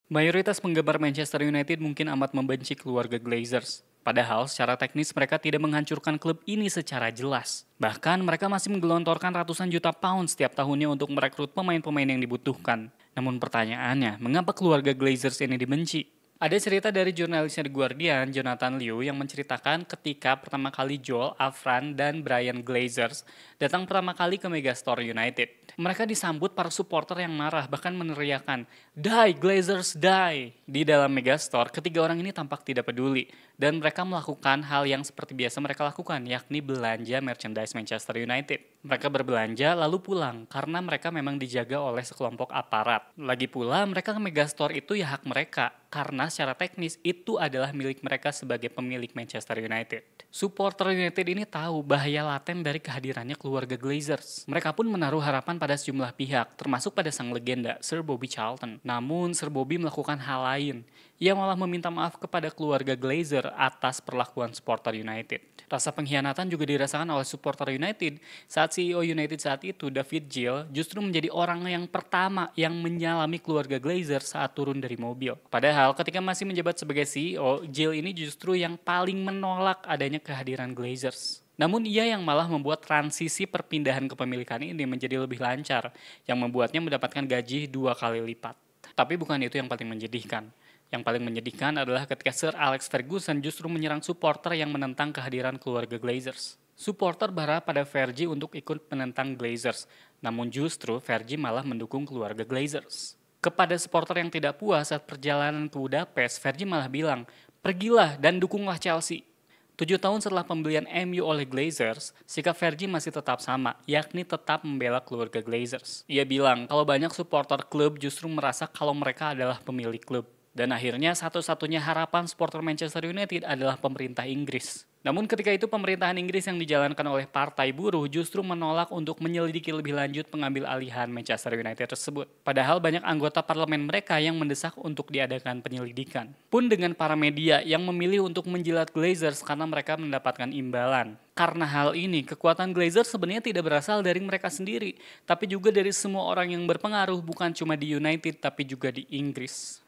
Mayoritas penggemar Manchester United mungkin amat membenci keluarga Glazers. Padahal secara teknis mereka tidak menghancurkan klub ini secara jelas. Bahkan mereka masih menggelontorkan ratusan juta pound setiap tahunnya untuk merekrut pemain-pemain yang dibutuhkan. Namun pertanyaannya, mengapa keluarga Glazers ini dibenci? Ada cerita dari jurnalisnya The Guardian, Jonathan Liu, yang menceritakan ketika pertama kali Joel, Avran, dan Brian Glazers datang pertama kali ke Megastore United. Mereka disambut para supporter yang marah, bahkan meneriakan, "Die, Glazers, die!" Di dalam Megastore, ketiga orang ini tampak tidak peduli, dan mereka melakukan hal yang seperti biasa mereka lakukan, yakni belanja merchandise Manchester United. Mereka berbelanja lalu pulang, karena mereka memang dijaga oleh sekelompok aparat. Lagi pula, mereka ke Megastore itu ya hak mereka, karena secara teknis itu adalah milik mereka sebagai pemilik Manchester United. Supporter United ini tahu bahaya laten dari kehadirannya keluarga Glazers. Mereka pun menaruh harapan pada sejumlah pihak, termasuk pada sang legenda, Sir Bobby Charlton. Namun, Sir Bobby melakukan hal lain. Ia malah meminta maaf kepada keluarga Glazer atas perlakuan supporter United. Rasa pengkhianatan juga dirasakan oleh supporter United saat CEO United saat itu, David Gill, justru menjadi orang yang pertama yang menyalami keluarga Glazer saat turun dari mobil. Padahal ketika masih menjabat sebagai CEO, Gill ini justru yang paling menolak adanya kehadiran Glazers. Namun ia yang malah membuat transisi perpindahan kepemilikan ini menjadi lebih lancar, yang membuatnya mendapatkan gaji 2 kali lipat. Tapi bukan itu yang paling menyedihkan. Yang paling menyedihkan adalah ketika Sir Alex Ferguson justru menyerang supporter yang menentang kehadiran keluarga Glazers. Supporter berharap pada Fergie untuk ikut menentang Glazers, namun justru Fergie malah mendukung keluarga Glazers. Kepada supporter yang tidak puas saat perjalanan ke Budapest, Fergie malah bilang, "Pergilah dan dukunglah Chelsea." 7 tahun setelah pembelian MU oleh Glazers, sikap Fergie masih tetap sama, yakni tetap membela keluarga Glazers. Ia bilang kalau banyak supporter klub justru merasa kalau mereka adalah pemilik klub. Dan akhirnya satu-satunya harapan supporter Manchester United adalah pemerintah Inggris. Namun ketika itu pemerintahan Inggris yang dijalankan oleh Partai Buruh justru menolak untuk menyelidiki lebih lanjut pengambil alihan Manchester United tersebut. Padahal banyak anggota parlemen mereka yang mendesak untuk diadakan penyelidikan. Pun dengan para media yang memilih untuk menjilat Glazers karena mereka mendapatkan imbalan. Karena hal ini, kekuatan Glazers sebenarnya tidak berasal dari mereka sendiri, tapi juga dari semua orang yang berpengaruh bukan cuma di United tapi juga di Inggris.